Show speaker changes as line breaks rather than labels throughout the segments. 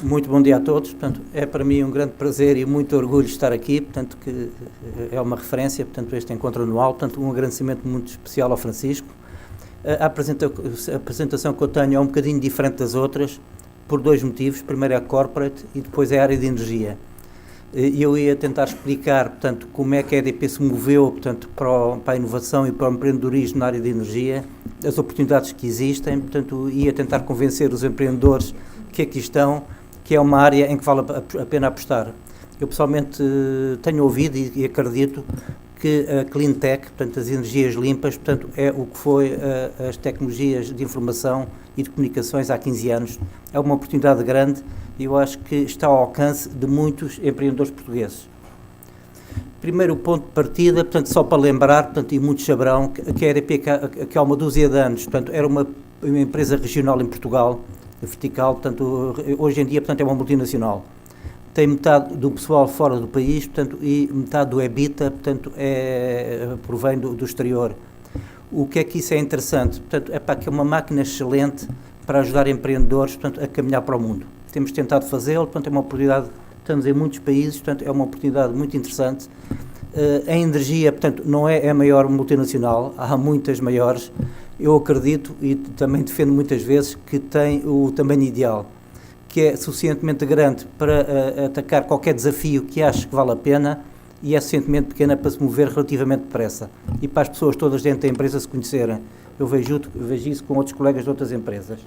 Muito bom dia a todos. Portanto, é para mim um grande prazer e muito orgulho estar aqui, portanto, que é uma referência, portanto, este encontro anual, portanto, um agradecimento muito especial ao Francisco. A apresentação que eu tenho é um bocadinho diferente das outras, por dois motivos. Primeiro é a corporate e depois é a área de energia. E eu ia tentar explicar, portanto, como é que a EDP se moveu, portanto, para a inovação e para o empreendedorismo na área de energia, as oportunidades que existem, portanto, ia tentar convencer os empreendedores que aqui estão, que é uma área em que vale a pena apostar. Eu pessoalmente tenho ouvido e acredito que a Clean Tech, portanto, as energias limpas, portanto, é o que foi as tecnologias de informação e de comunicações há 15 anos. É uma oportunidade grande e eu acho que está ao alcance de muitos empreendedores portugueses. Primeiro ponto de partida, portanto, só para lembrar, portanto, e muitos saberão, que a EDP, que há uma dúzia de anos, portanto, era uma empresa regional em Portugal, vertical, portanto, hoje em dia, portanto, é uma multinacional. Tem metade do pessoal fora do país, portanto, e metade do EBITDA, portanto, provém do exterior. O que é que isso é interessante? Portanto, que é uma máquina excelente para ajudar empreendedores, portanto, a caminhar para o mundo. Temos tentado fazê-lo, portanto, é uma oportunidade, estamos em muitos países, portanto, é uma oportunidade muito interessante. A energia, portanto, não é a maior multinacional, há muitas maiores. Eu acredito e também defendo muitas vezes que tem o tamanho ideal, que é suficientemente grande para atacar qualquer desafio que ache que vale a pena e é suficientemente pequena para se mover relativamente depressa e para as pessoas todas dentro da empresa se conhecerem. Eu vejo isso com outros colegas de outras empresas.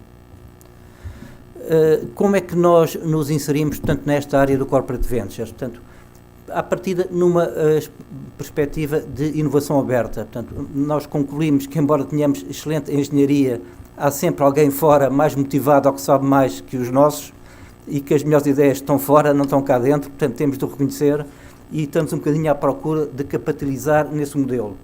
Como é que nós nos inserimos, portanto, nesta área do Corporate Ventures? Portanto, à partida, numa perspectiva de inovação aberta. Portanto, nós concluímos que, embora tenhamos excelente engenharia, há sempre alguém fora mais motivado ou que sabe mais que os nossos e que as melhores ideias estão fora, não estão cá dentro, portanto, temos de o reconhecer e estamos um bocadinho à procura de capitalizar nesse modelo.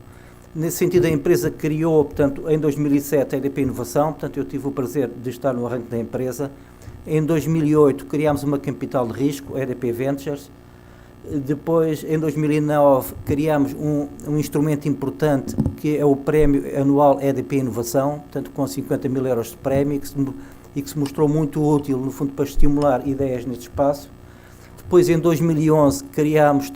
Nesse sentido, a empresa criou, portanto, em 2007 a EDP Inovação, portanto, eu tive o prazer de estar no arranque da empresa. Em 2008 criámos uma capital de risco, a EDP Ventures. Depois, em 2009, criámos um instrumento importante que é o prémio anual EDP Inovação, portanto, com 50 mil euros de prémio e que se mostrou muito útil, no fundo, para estimular ideias neste espaço. Depois, em 2011, criámos,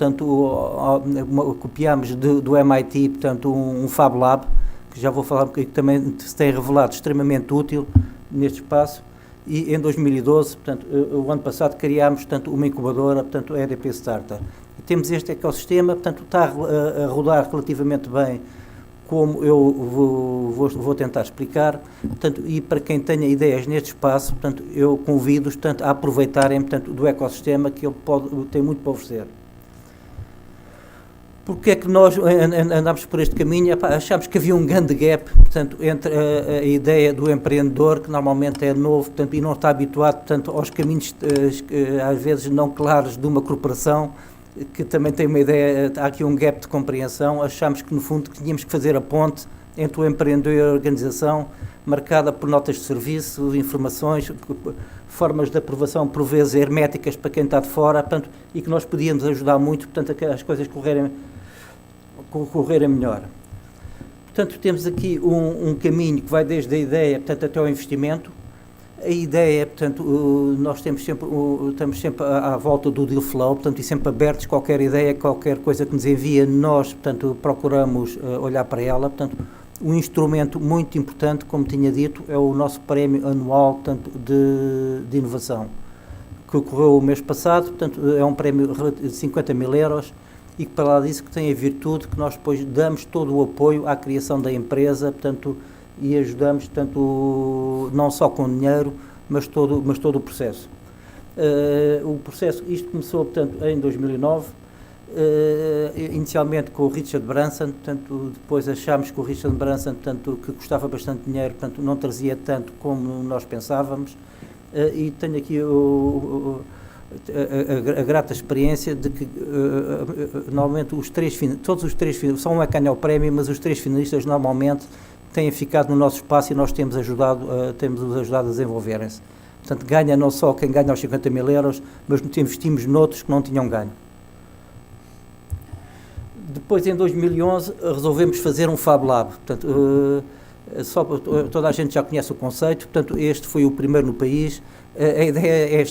copiámos do MIT, portanto, um Fab Lab, que já vou falar porque também se tem revelado extremamente útil neste espaço. E em 2012, portanto, o ano passado, criámos, portanto, uma incubadora, portanto, a EDP Starter. E temos este ecossistema, portanto, está a rodar relativamente bem, como eu vou tentar explicar, portanto, e para quem tenha ideias neste espaço, portanto, eu convido-os, portanto, a aproveitarem, portanto, do ecossistema que ele tem muito para oferecer. Porque é que nós andámos por este caminho? Achámos que havia um grande gap, portanto, entre a ideia do empreendedor, que normalmente é novo, portanto, e não está habituado, portanto, aos caminhos, às vezes, não claros de uma corporação, que também tem uma ideia, há aqui um gap de compreensão. Achámos que, no fundo, que tínhamos que fazer a ponte entre o empreendedor e a organização, marcada por notas de serviço, informações, formas de aprovação, por vezes, herméticas para quem está de fora, portanto, e que nós podíamos ajudar muito, portanto, a que as coisas correrem melhor. Portanto, temos aqui um caminho que vai desde a ideia, portanto, até ao investimento. A ideia, portanto, nós estamos sempre à volta do deal flow, portanto, e sempre abertos a qualquer ideia, qualquer coisa que nos envia, nós, portanto, procuramos olhar para ela. Portanto, um instrumento muito importante, como tinha dito, é o nosso prémio anual, portanto, de inovação, que ocorreu o mês passado, portanto, é um prémio de 50 mil euros, e que, para lá disso, que tem a virtude que nós depois damos todo o apoio à criação da empresa, portanto, e ajudamos, portanto, não só com dinheiro, mas todo o processo. O processo, isto começou, portanto, em 2009, inicialmente com o Richard Branson, portanto, depois achámos que o Richard Branson, portanto, que custava bastante dinheiro, portanto, não trazia tanto como nós pensávamos, e tenho aqui a grata experiência de que normalmente todos os três finalistas, só um é que ganha o prémio, mas os três finalistas normalmente têm ficado no nosso espaço e nós temos ajudado a desenvolverem-se. Portanto, ganha não só quem ganha os 50 mil euros, mas investimos noutros que não tinham ganho. Depois, em 2011, resolvemos fazer um Fab Lab. Portanto, Toda a gente já conhece o conceito, portanto, este foi o primeiro no país. A ideia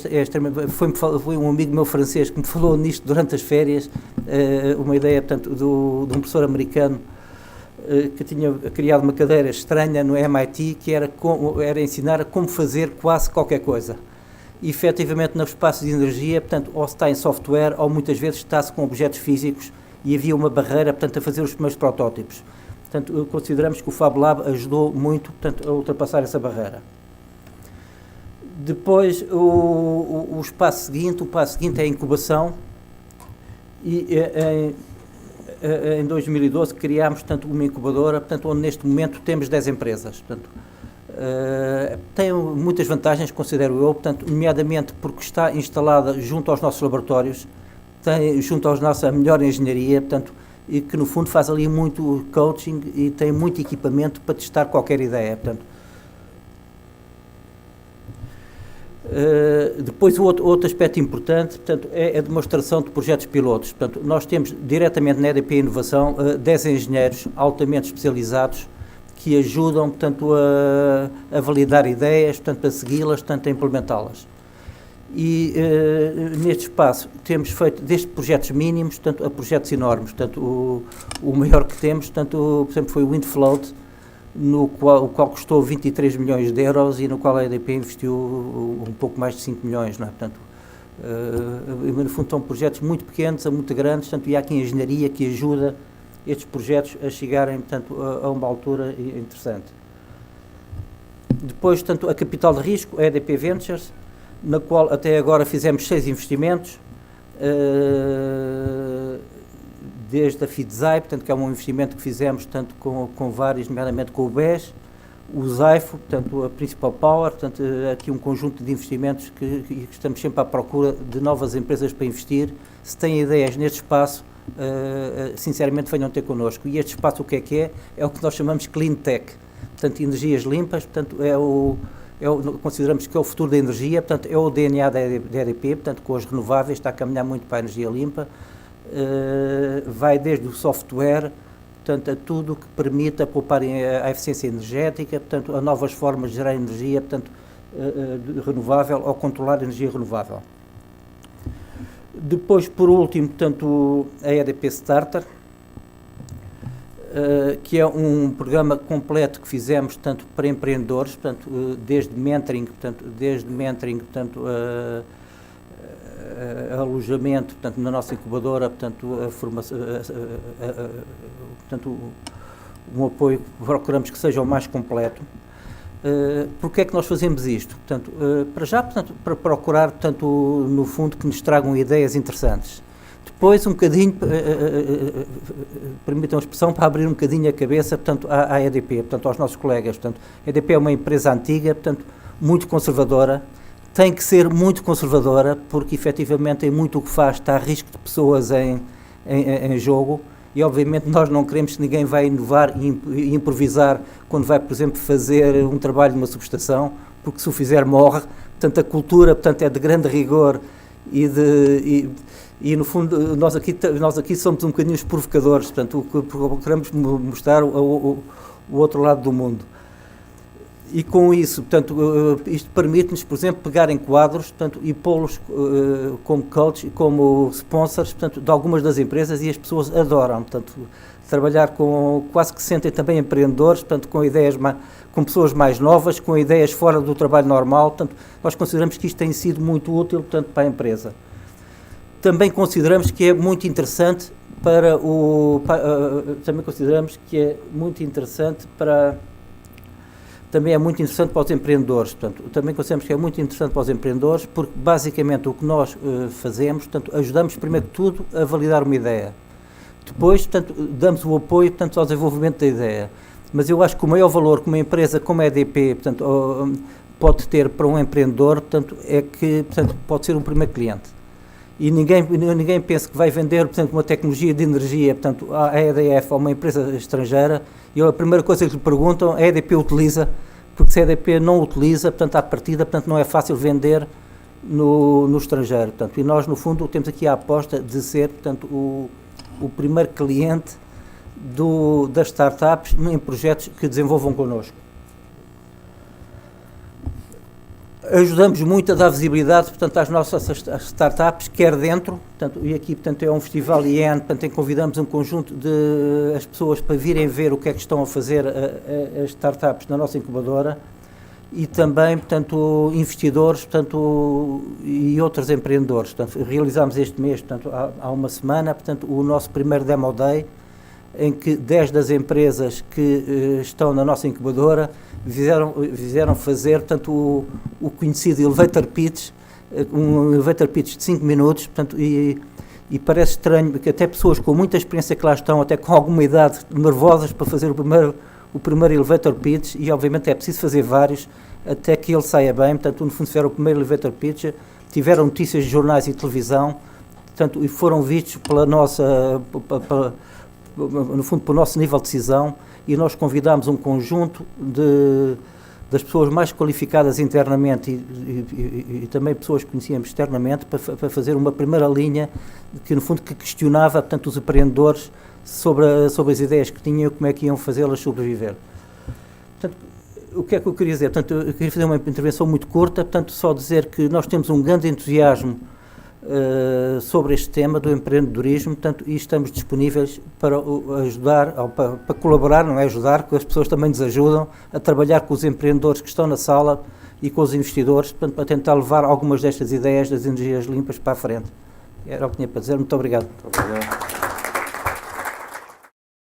foi um amigo meu francês que me falou nisto durante as férias, uma ideia, portanto, de um professor americano que tinha criado uma cadeira estranha no MIT, que era ensinar a como fazer quase qualquer coisa. E, efetivamente, nos espaços de energia, portanto, ou se está em software, ou muitas vezes está-se com objetos físicos, e havia uma barreira, portanto, a fazer os primeiros protótipos. Portanto, consideramos que o Fab Lab ajudou muito, portanto, a ultrapassar essa barreira. Depois, o passo seguinte é a incubação, e em 2012 criámos, portanto, uma incubadora, portanto, onde neste momento temos 10 empresas. Portanto, tem muitas vantagens, considero eu, portanto, nomeadamente porque está instalada junto aos nossos laboratórios, junto à nossa melhor engenharia, portanto, e que no fundo faz ali muito coaching e tem muito equipamento para testar qualquer ideia. Portanto, depois o outro aspecto importante, portanto, é a demonstração de projetos pilotos. Portanto, nós temos diretamente na EDP Inovação 10 engenheiros altamente especializados que ajudam, portanto, a validar ideias, portanto, a segui-las, portanto, a implementá-las. E neste espaço temos feito desde projetos mínimos, portanto, a projetos enormes. Portanto, o maior que temos, portanto, por exemplo, foi o Windfloat, o qual custou 23 milhões de euros e no qual a EDP investiu um pouco mais de 5 milhões, não é? Portanto, no fundo são projetos muito pequenos a muito grandes, portanto, e há aqui engenharia que ajuda estes projetos a chegarem, portanto, a uma altura interessante. Depois, portanto, a capital de risco, a EDP Ventures, na qual até agora fizemos 6 investimentos, desde a FIDZAI, portanto, que é um investimento que fizemos tanto com vários, nomeadamente com o BES, o ZAIFO, portanto, a Principal Power, portanto, aqui um conjunto de investimentos que estamos sempre à procura de novas empresas para investir. Se têm ideias neste espaço, sinceramente venham ter connosco. E este espaço o que é? É o que nós chamamos Clean Tech, portanto, energias limpas, portanto, consideramos que é o futuro da energia, portanto, é o DNA da EDP, portanto, com as renováveis, está a caminhar muito para a energia limpa. Vai desde o software, portanto, a tudo que permita poupar a eficiência energética, portanto, a novas formas de gerar energia, portanto, renovável ou controlar a energia renovável. Depois, por último, portanto, a EDP Starter, que é um programa completo que fizemos tanto para empreendedores, portanto, desde mentoring, portanto, alojamento, portanto, na nossa incubadora, portanto, a formação, portanto, um apoio que procuramos que seja o mais completo. Porque é que nós fazemos isto? Portanto, para já, portanto, para procurar, portanto, no fundo, que nos tragam ideias interessantes. Depois, um bocadinho, permitam a expressão, para abrir um bocadinho a cabeça, portanto, à EDP, portanto, aos nossos colegas. Portanto, a EDP é uma empresa antiga, portanto, muito conservadora, tem que ser muito conservadora, porque efetivamente em muito o que faz está a risco de pessoas em jogo, e obviamente nós não queremos que ninguém vai inovar e improvisar quando vai, por exemplo, fazer um trabalho numa subestação, porque se o fizer morre. Portanto, a cultura, portanto, é de grande rigor e no fundo nós aqui somos um bocadinho os provocadores, portanto, o que queremos mostrar o outro lado do mundo. E com isso, portanto, isto permite-nos, por exemplo, pegar em quadros, portanto, e pô-los como coach, como sponsors, portanto, de algumas das empresas, e as pessoas adoram, portanto, trabalhar com quase que se sentem também empreendedores, portanto, com ideias com pessoas mais novas, com ideias fora do trabalho normal, portanto, nós consideramos que isto tem sido muito útil, portanto, para a empresa. Também consideramos que é muito interessante também consideramos que é muito interessante para os empreendedores, portanto, também consideramos que é muito interessante para os empreendedores, porque basicamente o que nós fazemos, portanto, ajudamos primeiro que tudo a validar uma ideia. Depois, portanto, damos o apoio, portanto, ao desenvolvimento da ideia. Mas eu acho que o maior valor que uma empresa como a EDP, portanto, pode ter para um empreendedor, portanto, é que, portanto, pode ser um primeiro cliente. E ninguém pensa que vai vender, portanto, uma tecnologia de energia, portanto, à EDF, a uma empresa estrangeira, e a primeira coisa que lhe perguntam, a EDP utiliza, porque se a EDP não utiliza, portanto, à partida, portanto, não é fácil vender no estrangeiro. Portanto, e nós, no fundo, temos aqui a aposta de ser, portanto, o primeiro cliente, das startups em projetos que desenvolvam connosco. Ajudamos muito a dar visibilidade, portanto, às nossas startups, quer dentro, portanto, e aqui, portanto, é um festival IEN, portanto, em que convidamos um conjunto de as pessoas para virem ver o que é que estão a fazer as startups na nossa incubadora, e também, portanto, investidores, portanto, e outros empreendedores. Portanto, realizámos este mês, portanto, há uma semana, portanto, o nosso primeiro Demo Day, em que 10 das empresas que estão na nossa incubadora fizeram fazer, portanto, o conhecido elevator pitch, um elevator pitch de 5 minutos, portanto, e parece estranho que até pessoas com muita experiência que lá estão, até com alguma idade, nervosas para fazer o primeiro elevator pitch, e obviamente é preciso fazer vários até que ele saia bem. Portanto, no fundo, fizeram o primeiro elevator pitch, tiveram notícias de jornais e televisão, portanto, e foram vistos pela nossa, no fundo, pelo nosso nível de decisão, e nós convidámos um conjunto das pessoas mais qualificadas internamente e também pessoas que conhecíamos externamente para fazer uma primeira linha que, no fundo, que questionava, portanto, os empreendedores sobre as ideias que tinham e como é que iam fazê-las sobreviver. Portanto, o que é que eu queria dizer? Portanto, eu queria fazer uma intervenção muito curta, portanto, só dizer que nós temos um grande entusiasmo sobre este tema do empreendedorismo, portanto, e estamos disponíveis para ajudar, ou para colaborar, não é ajudar, porque as pessoas também nos ajudam a trabalhar com os empreendedores que estão na sala e com os investidores, portanto, para tentar levar algumas destas ideias das energias limpas para a frente. Era o que tinha para dizer. Muito obrigado.
Muito obrigado.